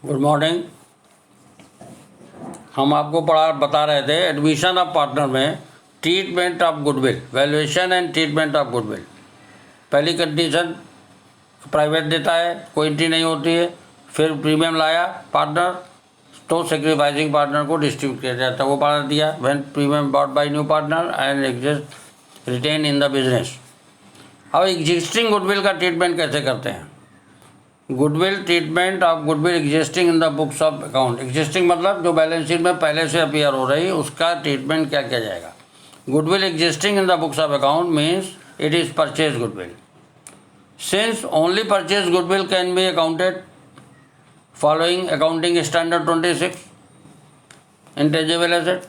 Good morning. हम आपको बता रहे थे एडमिशन ऑफ पार्टनर में treatment of goodwill, valuation and treatment of goodwill. पहली कंडीशन प्राइवेट देता है, कोई एंट्री नहीं होती है। फिर प्रीमियम लाया पार्टनर तो सेक्रीफाइसिंग पार्टनर को डिस्ट्रीब्यूट किया जाता है, वो पार्टनर दिया। When premium bought by new partner and exist retain in the business. अब एग्जिस्टिंग गुडविल का ट्रीटमेंट कैसे करते हैं? Goodwill treatment of goodwill existing in the books of account. Existing मतलब जो बैलेंस शीट में पहले से अपीयर हो रही, उसका ट्रीटमेंट क्या किया जाएगा? Goodwill existing in the books of account means it is purchase goodwill. Since only purchase goodwill can be accounted following accounting standard 26 intangible asset.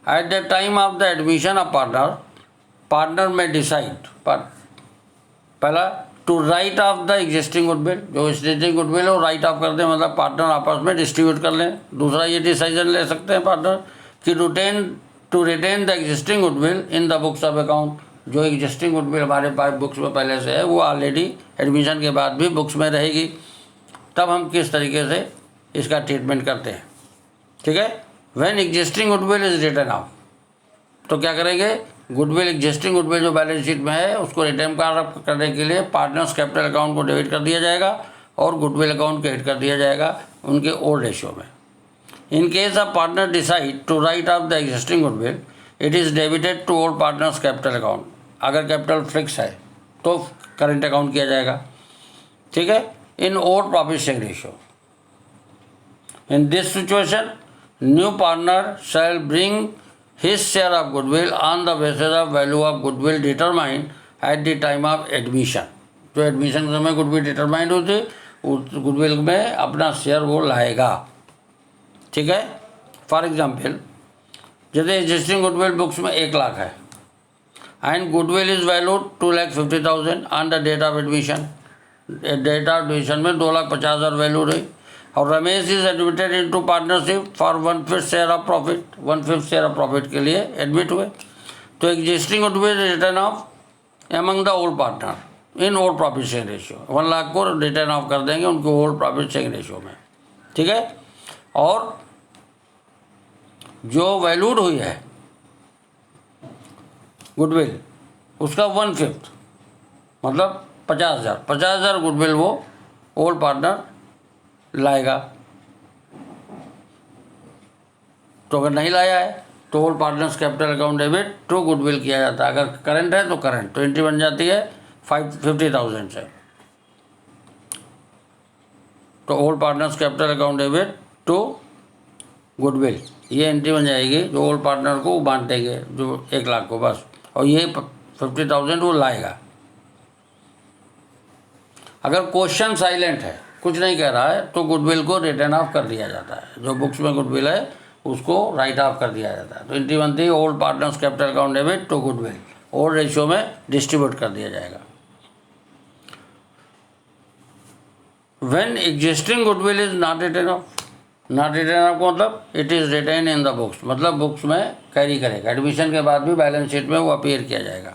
At the time of the admission of partner में decide पहला to write off the existing goodwill, जो existing goodwill है वो right off कर दें, मतलब partner आपस में डिस्ट्रीब्यूट कर लें। दूसरा ये डिसीजन ले सकते हैं पार्टनर कि to retain the existing goodwill in the books of account. जो एग्जिस्टिंग गुडविल हमारे पास बुक्स में पहले से है वो ऑलरेडी एडमिशन के बाद भी बुक्स में रहेगी। तब हम किस तरीके से इसका ट्रीटमेंट करते हैं, ठीक है। When existing goodwill is return of, तो क्या करेंगे? गुडविल एग्जिस्टिंग गुडविल जो बैलेंस शीट में है उसको रिटर्न करने के लिए पार्टनर्स कैपिटल अकाउंट को डेबिट कर दिया जाएगा और गुडविल अकाउंट क्रेडिट कर दिया जाएगा उनके ओल्ड रेशियो में। In case of partner decide to write off the existing goodwill, it is debited to old partners capital account. अगर कैपिटल फिक्स है तो करेंट अकाउंट किया जाएगा, ठीक है, in old profit sharing ratio. In this situation new partner shall bring his share of goodwill on the basis of value of goodwill determined at the time of admission। जो admission के समय goodwill determined होती उस goodwill में अपना share वो लाएगा, ठीक है। फॉर एग्जाम्पल जैसे एग्जिस्टिंग गुडविल बुक्स में 1 लाख है and goodwill is valued 2,50,000 on the date of admission. Date of admission में 2,50,000 वैल्यू रही और Ramesh is admitted into partnership for 1/5 share of profit. 1/5 share of profit के लिए एडमिट हुए। तो existing goodwill written off among the old partner in old profit sharing ratio. 1 lakh को written of कर देंगे उनके ओल्ड प्रॉफिट शेयरिंग रेशियो में, ठीक है। और जो वैल्यूड हुई है गुडविल उसका 1/5 मतलब 50,000 गुडविल वो ओल्ड पार्टनर लाएगा। तो अगर नहीं लाया है तो old partners capital account debit to goodwill किया जाता है। अगर करंट है तो करंट, तो एंट्री बन जाती है 50,000 से। तो old partners capital account debit to goodwill, ये एंट्री बन जाएगी जो ओल्ड पार्टनर को बांटेंगे जो 1 लाख को बस, और ये 50,000 वो लाएगा। अगर क्वेश्चन साइलेंट है, कुछ नहीं कह रहा है, तो गुडविल को रिटर्न ऑफ कर दिया जाता है। जो बुक्स में गुडविल है उसको राइट ऑफ कर दिया जाता है। तो एंट्री बनती है old partners capital account debit to goodwill, old ratio में डिस्ट्रीब्यूट कर दिया जाएगा। When existing goodwill is not written off, not written off मतलब it is retained in the books, मतलब बुक्स में कैरी करेगा, एडमिशन के बाद भी बैलेंस शीट में वो अपीयर किया जाएगा।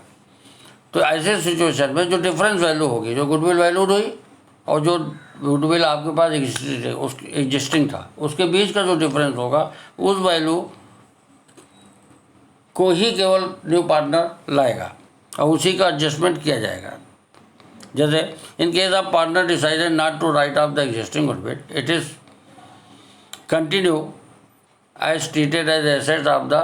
तो ऐसे सिचुएशन में जो डिफरेंस वैल्यू होगी, जो गुडविल वैल्यूड हुई और जो गुडविल आपके पास एग्जिस्टिंग था, उसके बीच का जो डिफरेंस होगा उस वैल्यू को ही केवल न्यू पार्टनर लाएगा और उसी का एडजस्टमेंट किया जाएगा। जैसे in case of partner decided not to write off the existing goodwill, it is continue as treated as assets of the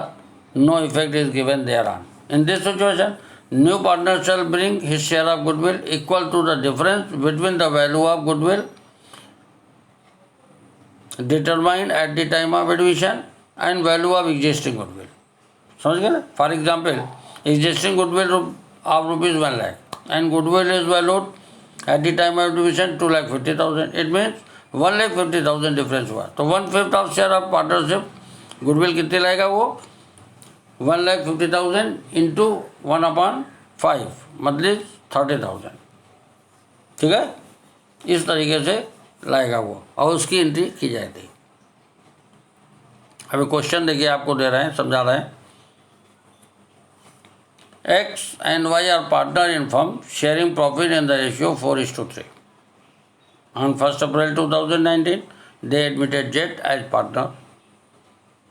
no effect is given thereon. In this situation new partner shall bring his share of goodwill equal to the difference between the value of goodwill determined at the time of admission and value of existing goodwill। समझ गए ना? For example existing goodwill of ₹1 lakh and goodwill is valued at the time of admission 2,50,000। It means 1,50,000 difference हुआ, तो 1/5 of share of partnership goodwill कितने लाएगा? वो 1,50,000 into 1/5 मतलब 30,000, ठीक है। इस तरीके से लाएगा वो और उसकी एंट्री की जाएगी। अभी क्वेश्चन देखिए, आपको दे रहे हैं, समझा रहे हैं। X and Y are partner in firm sharing profit in the ratio 4:3. On 1st April 2019, they admitted Jet as partner.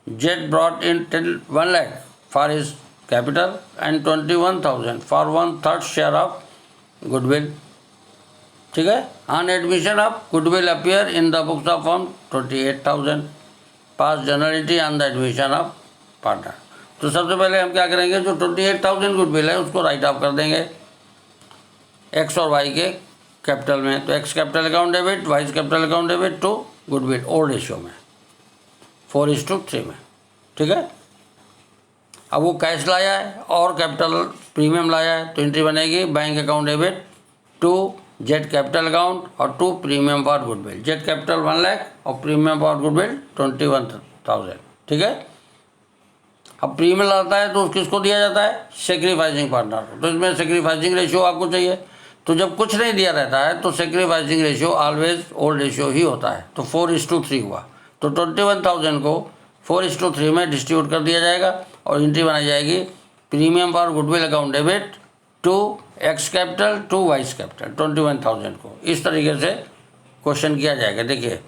Jet brought in 1 lakh for his capital and 21,000 for 1/3 share of goodwill. ठीक है. On admission of goodwill appear in the books of firm 28,000. Pass journal entry on the admission of partner. तो सबसे पहले हम क्या करेंगे, जो 28,000 goodwill है उसको राइट ऑफ कर देंगे एक्स और वाई के कैपिटल में. तो X capital account debit, Y capital account debit to goodwill old ratio में 4:3 में. ठीक है. अब वो कैश लाया है और कैपिटल प्रीमियम लाया है तो एंट्री बनेगी bank account debit to jet capital account और to premium for goodwill. Jet capital 1 lakh और प्रीमियम फॉर गुडविल 21,000. ठीक है. अब प्रीमियम आता है तो किसको दिया जाता है, सेक्रीफाइसिंग पार्टनर को. तो इसमें सेक्रीफाइसिंग रेशियो आपको चाहिए. तो जब कुछ नहीं दिया रहता है तो sacrificing ratio always old ratio ही होता है. तो 4:3 हुआ. तो 21,000 को 4:3 में डिस्ट्रीब्यूट कर दिया जाएगा और एंट्री बनाई जाएगी premium for goodwill account debit to X capital to Y's capital 21,000 को. इस तरीके से क्वेश्चन किया जाएगा. देखिए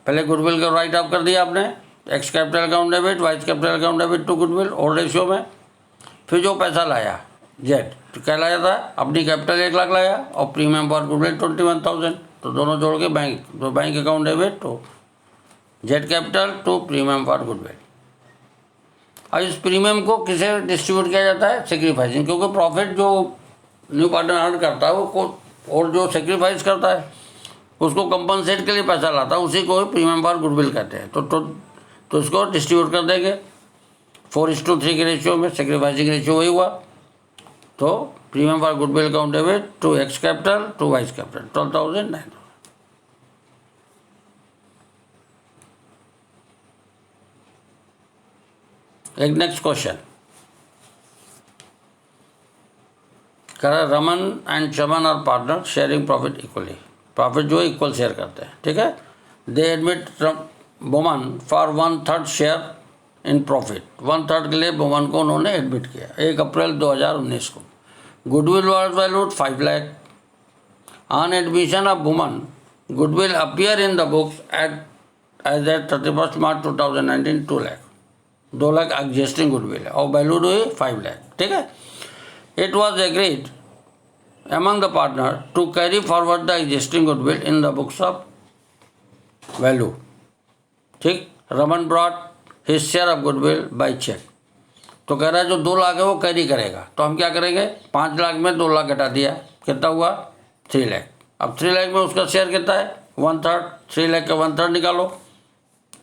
पहले गुडविल को राइट ऑफ कर दिया आपने, X capital account debit Y's capital account debit to goodwill old ratio में. फिर जो पैसा लाया जेट तो क्या लाया था, अपनी कैपिटल 1 लाख लाया और प्रीमियम फॉर गुडविल 21,000. तो दोनों जोड़ के बैंक अकाउंट डेबिट तो Z capital to premium for goodwill. अब इस प्रीमियम को किसे डिस्ट्रीब्यूट किया जाता है, सेक्रीफाइसिंग. क्योंकि प्रॉफिट जो न्यू पार्टनर अर्न करता है वो और जो सेक्रीफाइस करता है उसको कंपनसेट के लिए पैसा लाता है, उसी को प्रीमियम फॉर गुडविल कहते हैं. तो इसको डिस्ट्रीब्यूट कर देंगे 4:3 के रेशियो में. सेक्रीफाइसिंग रेशियो वही हुआ. तो premium for goodwill account debit to X capital to Y's capital 12,009. एक नेक्स्ट क्वेश्चन करा, Raman and Chaman are partner sharing profit equally. Profit जो इक्वल शेयर करते हैं. ठीक है. They admit Boman for 1/3 share in profit. 1/3 के लिए बोमन को उन्होंने एडमिट किया 1 अप्रैल 2019 को. Goodwill was valued 5 lakh. On admission of Boman goodwill appear in the books as at 31 March 2019 2 lakh. 2 lakh existing goodwill है और वैल्यूड हुई 5 लाख. ठीक है. It was agreed among the partner to carry forward the existing goodwill in the books of value. ठीक. Raman brought his share of goodwill by cheque. तो कह रहा है जो 2 लाख है वो कैरी करेगा. तो हम क्या करेंगे, 5 लाख में 2 लाख घटा दिया, कितना हुआ 3 लाख. अब 3 लाख में उसका शेयर कितना है 1/3. 3 लाख का 1/3 निकालो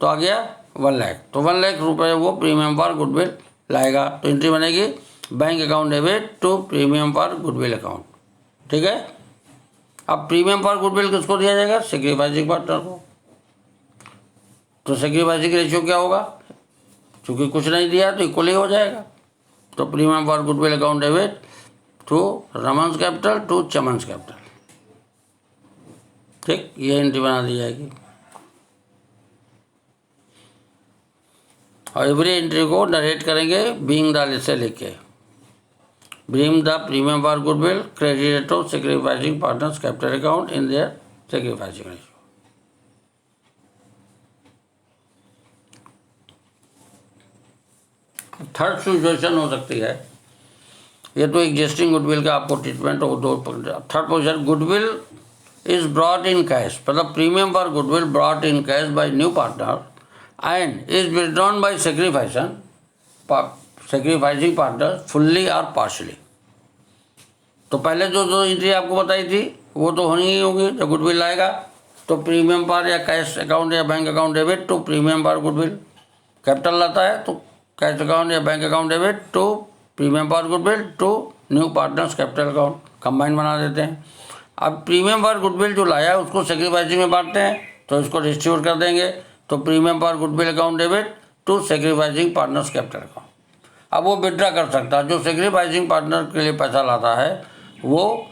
तो आ गया 1 लाख. तो 1 लाख रुपये वो प्रीमियम फॉर गुडविल लाएगा. तो एंट्री बनेगी bank account debit to premium for goodwill account. ठीक है. अब प्रीमियम फॉर गुडविल किसको दिया जाएगा, सेक्रीफाइसिंग पार्टनर को. तो सेक्रीफाइसिंग रेशियो क्या होगा, क्योंकि कुछ नहीं दिया तो इक्वली हो जाएगा. तो premium for goodwill account debit to Raman's capital to Chaman's capital. ठीक. ये एंट्री बना दी जाएगी और एवरी एंट्री को नरेट करेंगे बीइंग द से लेके. Bring the premium for goodwill credited to sacrificing partners capital account in their sacrificing ratio. Third situation हो सकती है, ये तो एग्जिस्टिंग गुडविल का आपको ट्रीटमेंट हो. 2 third position goodwill is brought in cash. मतलब premium for goodwill brought in cash by new partner and is withdrawn by sacrificing partner fully और पार्शली. तो पहले जो एंट्री आपको बताई थी वो तो होनी ही होगी. जब गुडविल आएगा तो प्रीमियम फॉर या कैश अकाउंट या bank account debit to premium for goodwill. Capital लाता है तो कैश अकाउंट या bank account debit to premium for goodwill to new partners capital account. Combine बना देते हैं. अब प्रीमियम फॉर गुडविल जो लाया है उसको सेक्रीफाइसिंग में बांटते हैं तो इसको डिस्ट्रीब्यूट कर देंगे. तो premium for goodwill account debit to sacrificing partners capital account. अब वो विड्रा कर सकता है. जो सेक्रीफाइसिंग पार्टनर के लिए पैसा लाता है वो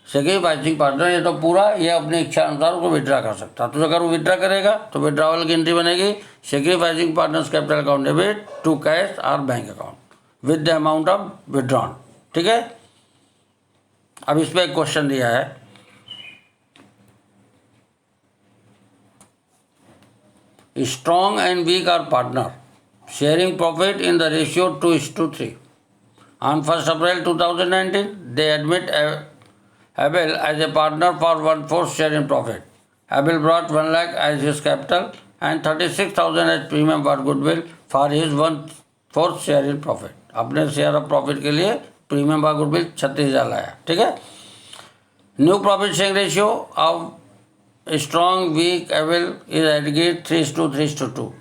सेक्रीफाइसिंग पार्टनर ये तो पूरा ये अपनी इच्छा अनुसार उसको विड्रा कर सकता है. तो अगर वो विड्रा करेगा तो विड्रावल की एंट्री बनेगी sacrificing partners capital account debit to cash और bank account with the amount of withdrawn. ठीक है. अब इस पर एक क्वेश्चन दिया है Strong and weak are partner, sharing profit in the ratio 2:3. On 1st April 2019, they admit Abel as a partner for 1/4 share in profit. Abel brought 1 lakh as his capital and 36,000 as premium for goodwill for his 1/4 share in profit. अपने share of profit के लिए premium for goodwill 36,000 लाया. ठीक है. New profit sharing ratio of Strong Weak Able is agreed 3:2.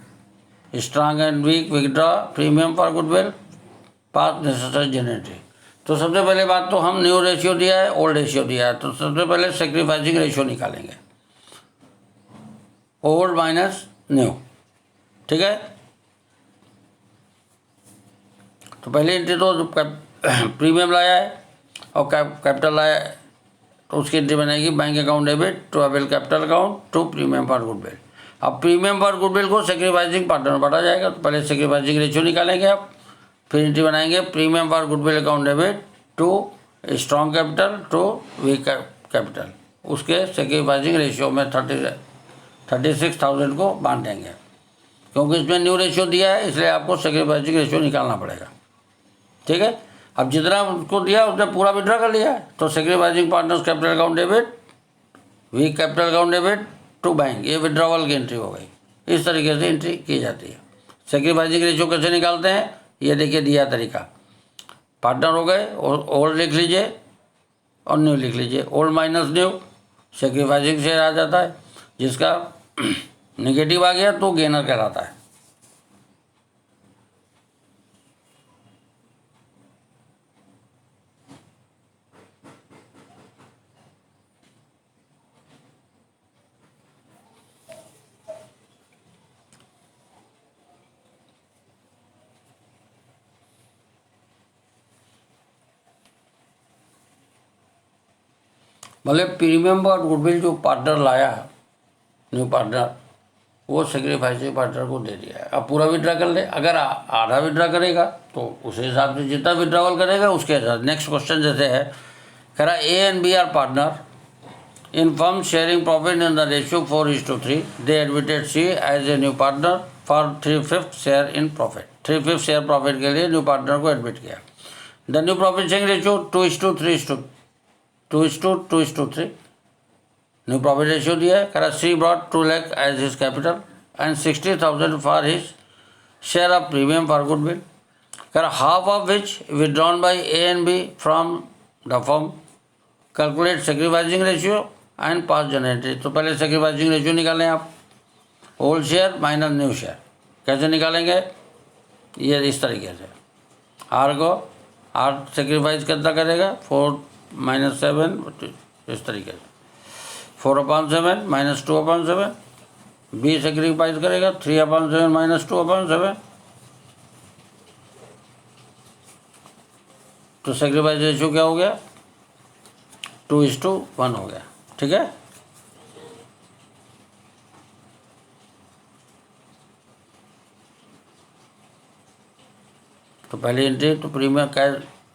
Strong and Weak withdraw premium for goodwill pass necessary journal entry. तो सबसे पहले बात तो हम न्यू रेशियो दिया है, ओल्ड रेशियो दिया है. तो सबसे पहले सेक्रीफाइसिंग रेशियो निकालेंगे, ओल्ड माइनस न्यू. ठीक है. तो पहली एंट्री तो प्रीमियम लाया है और कैपिटल लाया है, तो उसकी एंट्री बनेगी bank account debit to able capital account to premium for goodwill. अब प्रीमियम फॉर गुडविल को सेक्रीफाइसिंग पार्टनर में बांटा जाएगा. तो पहले सेक्रीफाइसिंग रेशियो निकालेंगे आप, फिर एंट्री बनाएंगे premium for goodwill account debit to strong capital to weak capital. उसके सेक्रीफाइसिंग रेशियो में 36,000 को बांटेंगे. क्योंकि इसमें न्यू रेशियो दिया है इसलिए आपको सेक्रीफाइसिंग रेशियो निकालना पड़ेगा. ठीक है. अब जितना उसको दिया उसने पूरा विड्रॉ कर लिया है, तो sacrificing partners capital account debit weak capital account debit to bank, ये विड्रॉवल की एंट्री हो गई. इस तरीके से एंट्री की जाती है. सेक्रीफाइसिंग रेशियो कैसे निकालते हैं ये देखिए दिया तरीका. पार्टनर हो गए, ओल्ड लिख लीजिए और न्यू लिख लीजिए. Old minus new sacrificing share आ जाता है. जिसका नेगेटिव आ गया तो गेनर कहलाता है. मतलब प्रीमियम और गुडविल जो पार्टनर लाया न्यू पार्टनर, वो सेक्रीफाइसिंग पार्टनर को दे दिया है. अब पूरा विड्रा कर ले. अगर आधा विड्रा करेगा तो उस हिसाब से जितना विड्रावल करेगा उसके हिसाब. नेक्स्ट क्वेश्चन जैसे है, कह रहा A and B are partner in firm sharing profit in the ratio 4:3. They admitted C as a new partner for 3/5 share in profit. 3/5 share profit के लिए न्यू पार्टनर को एडमिट किया. The new profit sharing ratio 2:3. New profit ratio दिया है. कह रहा C brought 2 lakh as his capital and 60,000 for his share of premium for goodwill. कह रहा half of which withdrawn by A and B from the firm. Calculate sacrificing ratio and pass journal entry. तो पहले sacrificing ratio निकालें आप, old share minus new share. कैसे निकालेंगे ये इस तरीके से. आर को आर सेक्रीफाइस कितना करेगा 4 - 7 इस तरीके से. 4/7 - 2/7. बी सेक्रीफाइस करेगा 3/7 - 2/7. तो सेक्रीफाइस रेशियो क्या हो गया 2:1 हो गया. ठीक है. तो पहली एंट्री तो प्रीमियम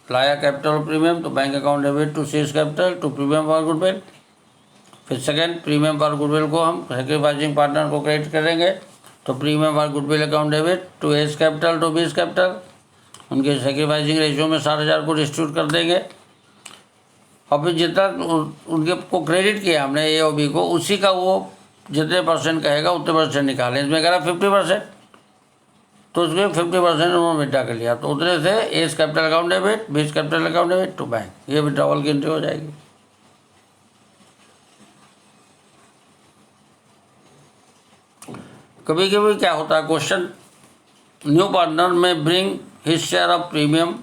लाया कैपिटल प्रीमियम, तो bank account debit to C's capital to premium for goodwill. फिर सेकंड प्रीमियम फॉर गुडविल को हम सेक्रीफाइसिंग पार्टनर को क्रेडिट करेंगे. तो premium for goodwill account debit to as capital to B's capital. उनके sacrificing ratio में 60,000 को डिस्ट्रीब्यूट कर देंगे. और फिर जितना उनके को क्रेडिट किया हमने ए और बी को, उसी का वो जितने परसेंट कहेगा उतने परसेंट निकालें. इसमें कह रहा 50%, तो उसके 50% उन्होंने विड्रा कर लिया. तो उतने से A's capital account debit B's capital account debit to bank, ये विड्रावल की एंट्री हो जाएगी. कभी कभी क्या होता है क्वेश्चन, न्यू पार्टनर में bring his share of premium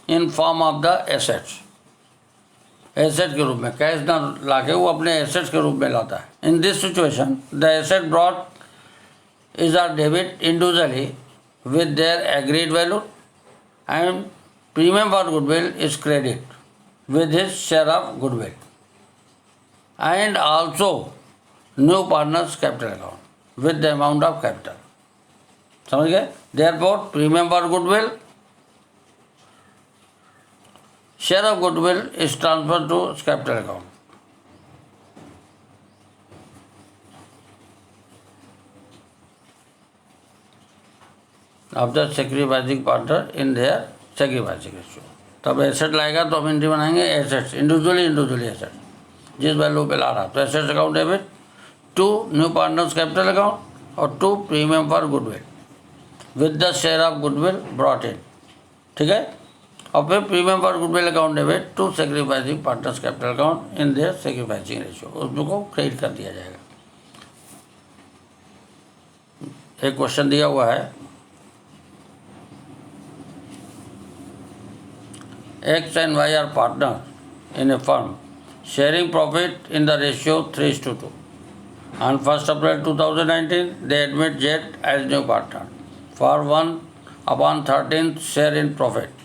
in form of the assets. Asset के रूप में कैश ना लाके वो अपने एसेट्स के रूप में लाता है. In this situation the asset brought is are debit individually with their agreed value and premium for goodwill is credit with his share of goodwill and also new partners capital account with the amount of capital. समझ गए. therefore premium for goodwill share of goodwill is transferred to capital account. Of the sacrificing partner in their sacrificing ratio. तब asset लाएगा तो हम entry बनाएंगे assets, individually asset जिस value पे ला रहा, तो assets account debit to new partners capital account और to premium for goodwill with the share of goodwill brought in, ठीक है। और फिर premium for goodwill account debit to sacrificing partners capital account in their sacrificing ratio, उसको credit कर दिया जाएगा। एक क्वेश्चन दिया हुआ है, X and Y are partners in a firm sharing profit in the ratio 3:2. On 1st April 2019, they admit Z as new partner for 1/13 share in profit.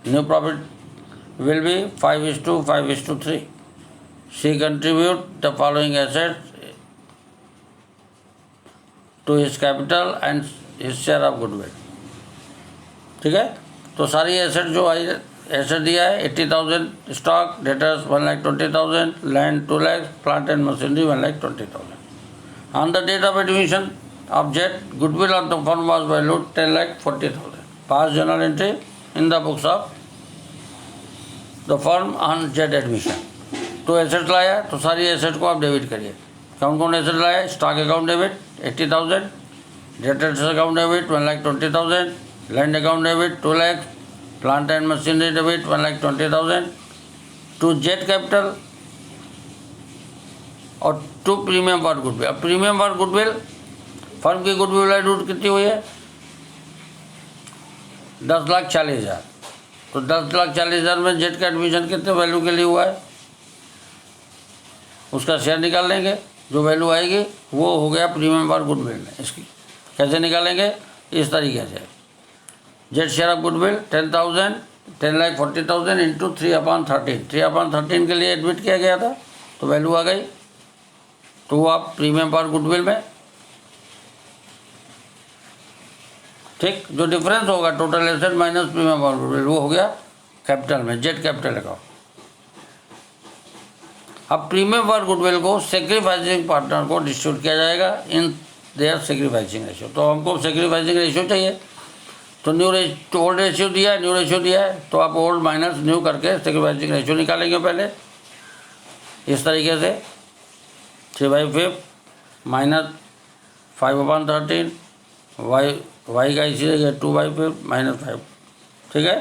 New profit will be 5:5:3. She contribute the following assets to his capital and his share of goodwill, ठीक है। तो सारी asset जो आई asset दिया है 80,000 stock, debtors 1,20,000, land 2 lakh, plant and machinery 1,20,000। On the date of admission of Z goodwill of the firm was valued 10,40,000। Pass journal entry in the books of the firm on Z admission. तो asset लाया तो सारी asset को आप debit करिए। कौन कौन asset लाया? Stock account debit 80,000, debtors account debit 1,20,000, land account debit 2 lakh, plant and machinery debit 1,20,000 to jet capital और टू प्रीमियम फॉर गुडविल। अब प्रीमियम फॉर गुडविल फर्म की गुडविल वैल्यू कितनी हुई है? 10,40,000। तो 10,40,000 में जेट का एडमिशन कितने वैल्यू के लिए हुआ है उसका शेयर निकाल लेंगे, जो वैल्यू आएगी वो हो गया प्रीमियम फॉर गुडविल में। इसकी कैसे निकालेंगे? इस तरीके से jet share of goodwill 10,000, 10,40,000 into 3/13। 3/13 के लिए एडमिट किया गया था तो वैल्यू आ गई, तो वो आप प्रीमियम फॉर गुडविल में, ठीक। जो डिफरेंस होगा total asset minus premium for goodwill वो हो गया कैपिटल में, जेट कैपिटल अकाउंट। अब प्रीमियम फॉर गुडविल को सेक्रीफाइसिंग पार्टनर को डिस्ट्रीब्यूट किया जाएगा इन देयर सेक्रीफाइसिंग रेशियो। तो हमको सेक्रीफाइसिंग रेशियो चाहिए, तो तो ओल्ड रेशियो दिया है, न्यू रेशियो दिया है, तो आप ओल्ड माइनस न्यू करके सेक्रीफाइसिंग रेशियो निकालेंगे पहले इस तरीके से 3/5 माइनस 5/13, वाई का इसी जगह 2/5 माइनस 5, ठीक है।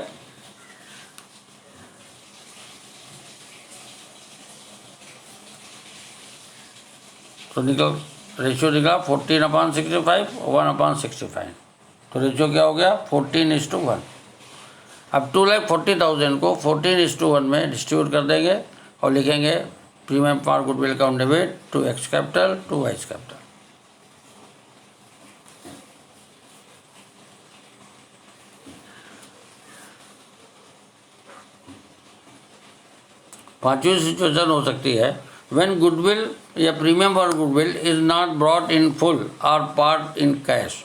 तो रेशियो निकला 14/65, 1/65। तो रेशियो क्या हो गया? 14:1। अब 2,40,000 को 14:1 में डिस्ट्रीब्यूट कर देंगे और लिखेंगे premium for goodwill account debit to X capital to Y's capital. पांचवी सिचुएशन हो सकती है व्हेन गुडविल या premium for goodwill is not brought in full और पार्ट इन कैश।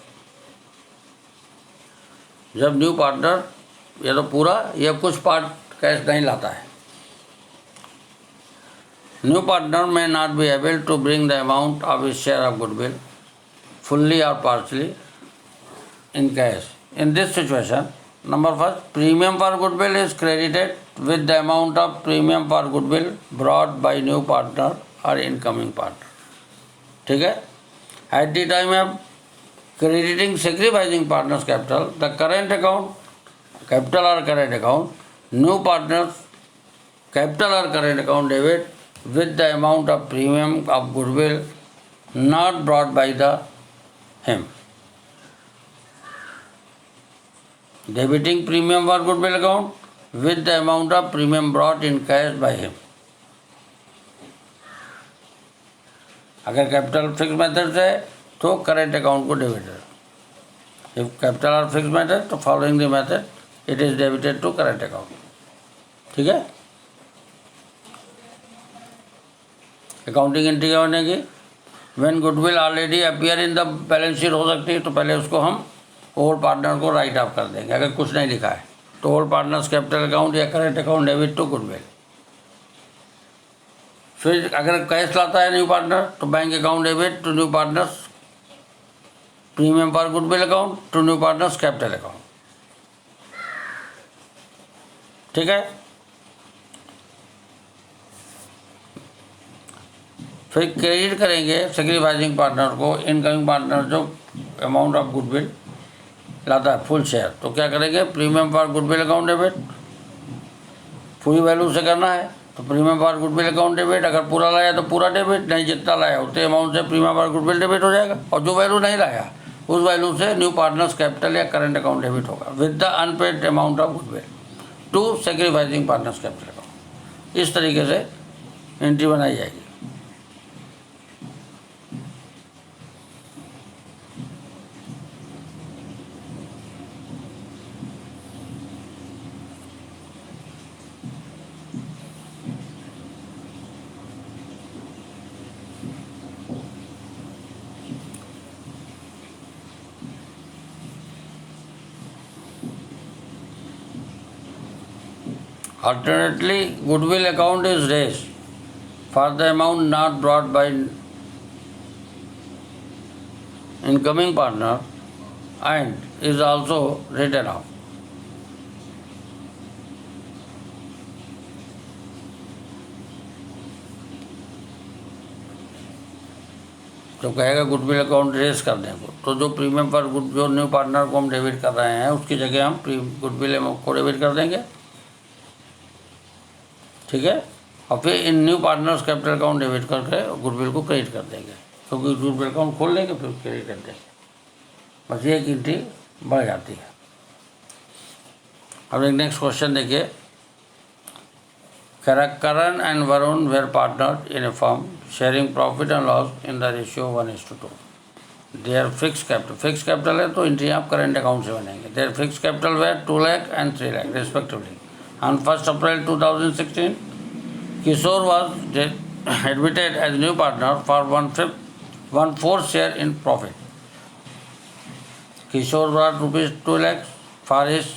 जब न्यू पार्टनर या तो पूरा या कुछ पार्ट कैश नहीं लाता है। New partner may not be able to bring the amount of his share of goodwill fully or partially in cash. In this situation, number first, premium for goodwill is credited with the amount of premium for goodwill brought by new partner or incoming partner. ठीक है? At the time of crediting sacrificing partner's capital, the current account, capital or current account, new partner's capital or current account debit with the amount of premium of goodwill not brought by him. Debiting premium for goodwill account with the amount of premium brought in cash by him. अगर capital fix method से तो current account को debited. If capital are fix method तो following the method it is debited to current account, ठीक है। Accounting entry क्या बनेगी? When goodwill already appear in the balance sheet हो सकती है तो पहले उसको हम ओल्ड पार्टनर को राइट ऑफ कर देंगे। अगर कुछ नहीं लिखा है तो ओल्ड पार्टनर्स कैपिटल अकाउंट या current account debit to goodwill. फिर अगर कैश लाता है न्यू पार्टनर तो bank account debit to new partner's premium for goodwill account to new partners capital account. ठीक है, फिर क्रेडिट करेंगे सेक्रीफाइसिंग पार्टनर को इनकमिंग पार्टनर जो अमाउंट ऑफ गुडविल लाता है फुल शेयर। तो क्या करेंगे, premium for goodwill account debit, पूरी वैल्यू से करना है तो premium for goodwill account debit, अगर पूरा लाया तो पूरा डेबिट, नहीं जितना लाया उतने अमाउंट से प्रीमियम फॉर गुडविल डेबिट हो जाएगा, और जो वैल्यू नहीं लाया उस वैल्यू से न्यू पार्टनर्स कैपिटल या करंट अकाउंट डेबिट होगा with the unpaid amount of goodwill to sacrificing partners capital account. इस तरीके से एंट्री बनाई जाएगी। Alternately, goodwill account is raised for the amount not brought by incoming partner and is also written off. तो कहेगा goodwill account race करने को, तो जो प्रीमियम पर जो न्यू पार्टनर को हम डेबिट कर रहे हैं उसकी जगह हम गुडविल को डेबिट कर देंगे। ठीक है, और फिर in new partners capital account debit करके गुडविल को क्रेडिट कर देंगे, क्योंकि गुडविल अकाउंट खोल लेंगे फिर क्रेडिट कर देंगे। बस ये एक एंट्री बढ़ जाती है। अब एक नेक्स्ट क्वेश्चन देखिए, Karan and Varun were partners in a firm sharing profit and loss in the ratio 1:2. Their fixed capital है तो एंट्री आप करंट अकाउंट से बनेंगे। Their fixed capital were 2 lakh and 3 lakh respectively. On 1st April 2016, Kishore was admitted as new partner for 1/4 share in profit. Kishore brought rupees 2 lakhs for his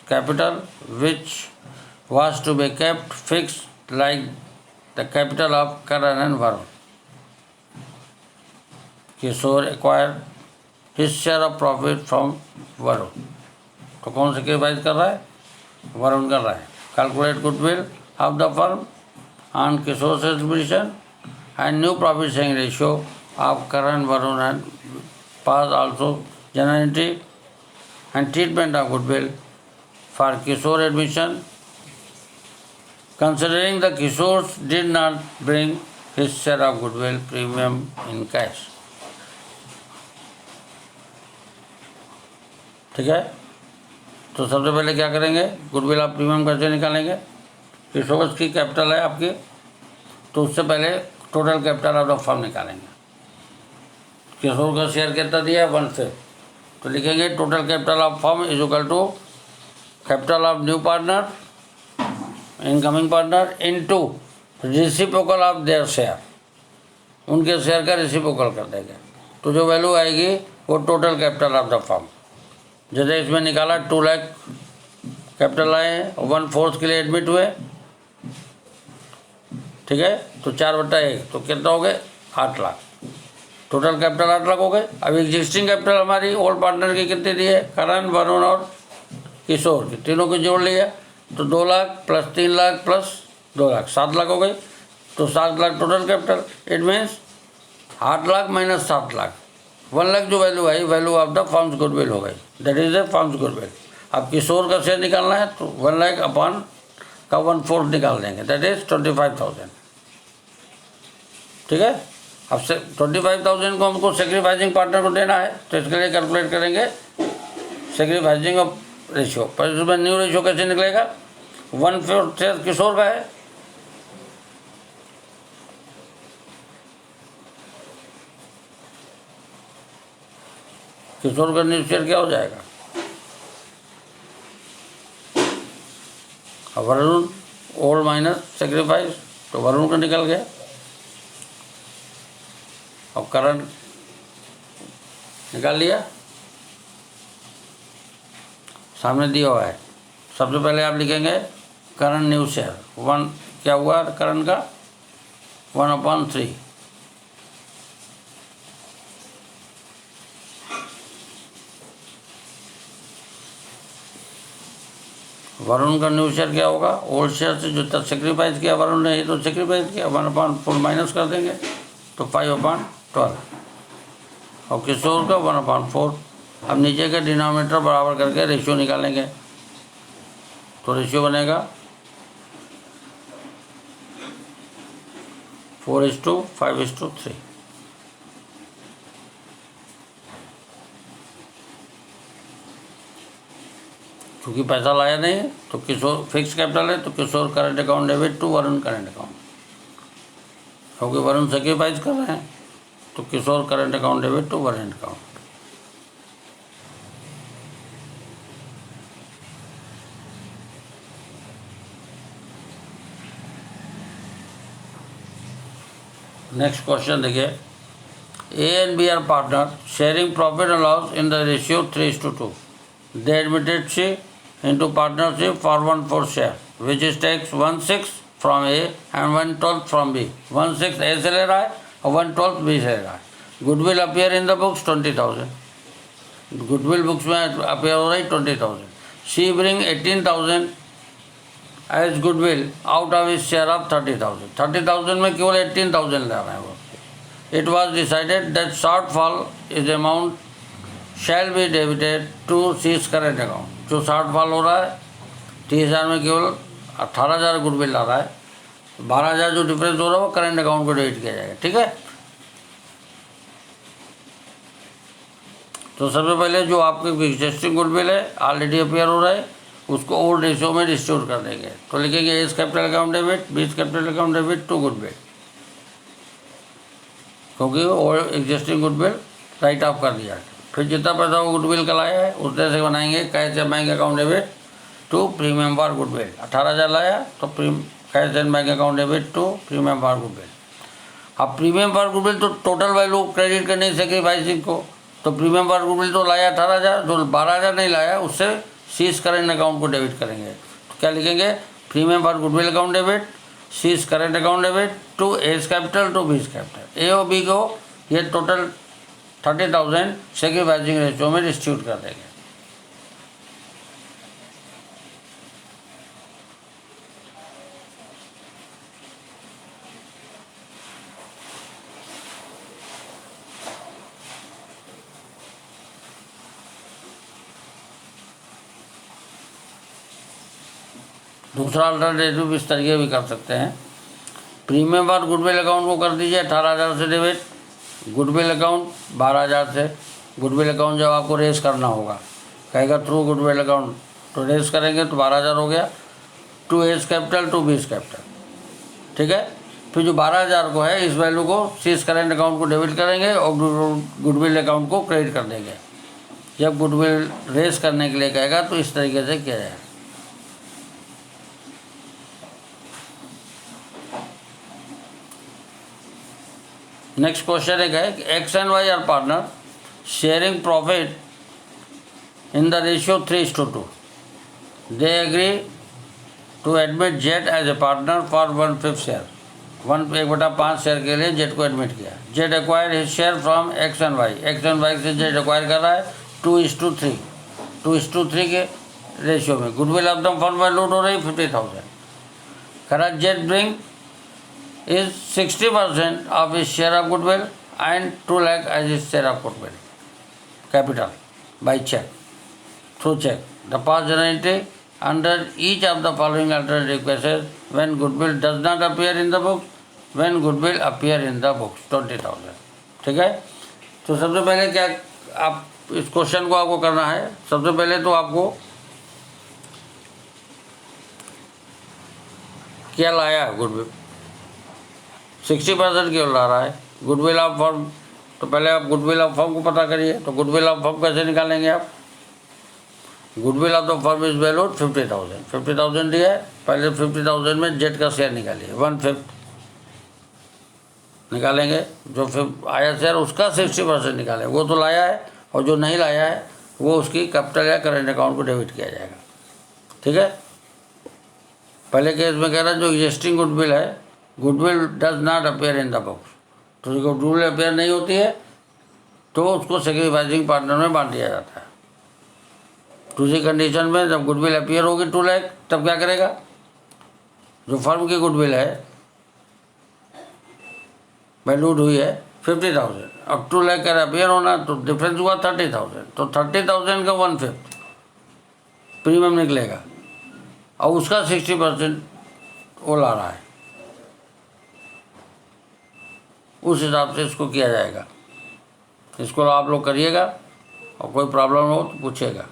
capital, which was to be kept fixed like the capital of Karan and Varun. Kishore acquired his share of profit from Varun. तो कौन sacrifice कर रहा है, वरुण कर रहा है। Calculate goodwill of the firm on Kishore's admission and new profit sharing ratio of Karan, Varun and pass also general entry and treatment of goodwill for Kishore admission. Considering the Kishore did not bring his share of goodwill premium in cash. ठीक है, तो सबसे पहले क्या करेंगे, goodwill आप premium कैसे निकालेंगे। किशोर की कैपिटल है आपकी, तो उससे पहले total capital of the firm निकालेंगे। किशोर का शेयर कितना दिया है 1/5, तो लिखेंगे total capital of firm is equal to capital of new partner incoming partner into reciprocal of their share, उनके शेयर का रिसिप्रोकल कर देंगे, तो जो वैल्यू आएगी वो total capital of the firm. जैसे इसमें निकाला 2 लाख कैपिटल आए हैं, 1/4 के लिए एडमिट हुए। ठीक है, तो 4/1 तो कितना हो गए 8 लाख, टोटल कैपिटल 8 लाख हो गए। अब एग्जिस्टिंग कैपिटल हमारी ओल्ड पार्टनर की कितनी दी है, करण, वरुण और किशोर की, तीनों को जोड़ लिया तो 2 लाख प्लस 3 लाख प्लस 2 लाख 7 लाख हो गई। तो 7 lakh total capital, it means 8 lakh minus 7 lakh, 1 lakh जो वैल्यू आई value of the firm's goodwill हो गई, that is the firm's goodwill. अब किशोर का शेयर निकालना है तो 1 लाख अपॉन का 1/4 निकाल देंगे, दैट इज 25,000। ठीक है, अब से 25,000 को हमको सेक्रीफाइसिंग पार्टनर को देना है, तो इसके लिए कैलकुलेट करेंगे सेक्रीफाइसिंग ऑफ रेशियो। पर इसमें न्यू रेशियो कैसे निकलेगा, 1/4 शेयर किशोर का है, किशोर का न्यू शेयर क्या हो जाएगा, वरुण ओल्ड माइनस सेक्रीफाइस, तो वरुण का निकल गया। अब करण निकाल लिया, सामने दिया हुआ है। सबसे पहले आप लिखेंगे करण न्यू शेयर 1, क्या हुआ करण का 1/3, वरुण का न्यू शेयर क्या होगा, ओल्ड शेयर से जो सेक्रीफाइस किया वरुण ने, ये तो सेक्रीफाइस किया, 1/4 माइनस कर देंगे तो 5/12, और किशोर का 1/4। अब नीचे के डिनोमिनेटर बराबर करके रेशियो निकालेंगे, तो रेशियो बनेगा 4:5:3। क्योंकि पैसा लाया नहीं है तो किशोर फिक्स कैपिटल है, तो Kishore current account debit to Varun current account, क्योंकि वरुण सेक्रीफाइस कर रहे हैं तो Kishore current account debit to Varun account. Next question देखिए, A and B are partner sharing profit and loss in the ratio 3:2। They admitted C into partnership for 1/4 share, which is takes 1/6 from A and 1/12 from B। 1/6 A से ले रहा है और 1/12 B से ले रहा है। Goodwill appear in the books 20,000, goodwill books में अपीयर हो रही 20,000। C bring 18,000 as goodwill out of his share of 30,000। 30,000 में केवल 18,000 ले रहे हैं वो। It was decided that shortfall is amount shall be debited to C's current account. जो शॉर्टफॉल हो रहा है 30,000 में केवल 18,000 गुडविल ला रहा है, 12,000 जो डिफरेंस हो रहा है वो करंट अकाउंट को डेबिट किया जाएगा। ठीक है, तो सबसे पहले जो आपके एग्जिस्टिंग गुडविल है ऑलरेडी अपीयर हो रहा है उसको ओल्ड रेशियो में डिस्ट्रीब्यूट कर देंगे, तो लिखेंगे A's capital account debit, B's capital account debit to goodwill, क्योंकि old existing goodwill write off कर दिया। फिर जितना पैसा वो गुडविल का लाया है उतने से बनाएंगे cash and bank account debit to premium for goodwill. 18,000 लाया तो cash and bank account debit to premium for goodwill. अब प्रीमियम फॉर गुडविल तो टोटल वैल्यू क्रेडिट कर नहीं सके भाई को, तो प्रीमियम फॉर गुडविल तो लाया 18,000, जो 12,000 नहीं लाया उससे सीज करेंट अकाउंट को डेबिट करेंगे। तो क्या लिखेंगे, premium for goodwill account debit, C's current account debit to as capital to beach capital. A और बी को ये टोटल 30,000 सेक्रीफाइसिंग रेशियो में डिस्ट्रीब्यूट कर देंगे। दूसरा अल्टरनेटिव इस तरीके भी कर सकते हैं, प्रीमियम फॉर गुडविल अकाउंट को कर दीजिए 18,000 से डेबिट, गुडविल अकाउंट 12,000 से। गुडविल अकाउंट जब आपको रेस करना होगा कहेगा थ्रू गुडविल अकाउंट, तो रेस करेंगे तो 12,000 हो गया, to as capital to beach capital. ठीक है, फिर जो 12,000 को है इस वैल्यू को सीज करेंट अकाउंट को डेबिट करेंगे और गुडविल अकाउंट को क्रेडिट कर देंगे। जब गुडविल रेस करने के लिए कहेगा तो इस तरीके से किया जाएगा। नेक्स्ट क्वेश्चन एक है, X and Y are partner sharing profit in the ratio 3:2। They agree to admit Z as a partner for 1/5 share. 1/5 share के लिए जेड को एडमिट किया। Z acquire his share from X and Y, X and Y से Z acquire कर रहा है 2:3, 2:3 के ratio में। Goodwill of the firm valued हो रही 50,000। करा Z bring is 60% of his share of goodwill and 2 lakh as his share of goodwill capital by check, through check. The past entry under each of the following alternative cases when goodwill does not appear in the books, when goodwill appear in the books 20,000। ठीक है, तो सबसे पहले क्या आप इस question को आपको करना है, सबसे पहले तो आपको क्या लाया है गुडविल, 60% क्यों ला रहा है। गुडविल ऑफ फर्म, तो पहले आप गुडविल ऑफ फर्म को पता करिए। तो गुडविल ऑफ फर्म कैसे निकालेंगे आप, goodwill of the firm is valued 50,000, 50,000 दिया है, पहले 50,000 में जेड का शेयर निकालिए 1/5 निकालेंगे, जो फिर आया शेयर उसका 60% निकालें, वो तो लाया है, और जो नहीं लाया है वो उसकी कैपिटल या करेंट अकाउंट को डेबिट किया जाएगा। ठीक है, पहले केस में कह रहा है जो एग्जिस्टिंग गुडविल है, goodwill does not appear in the books, तो गुडविल अपेयर नहीं होती है तो उसको सेक्रीफाइसिंग पार्टनर में बांट दिया जाता है। दूसरी कंडीशन में जब गुडविल अपीयर होगी 2 लाख, तब क्या करेगा, जो फर्म की गुडविल है वैल्यूड हुई है 50,000, अब 2 लाख का अपीयर होना तो डिफरेंस हुआ 30,000, तो 30,000 का 1/5 प्रीमियम निकलेगा और उसका 60% वो ला रहा है, उस हिसाब से इसको किया जाएगा। इसको आप लोग करिएगा और कोई प्रॉब्लम हो तो पूछिएगा।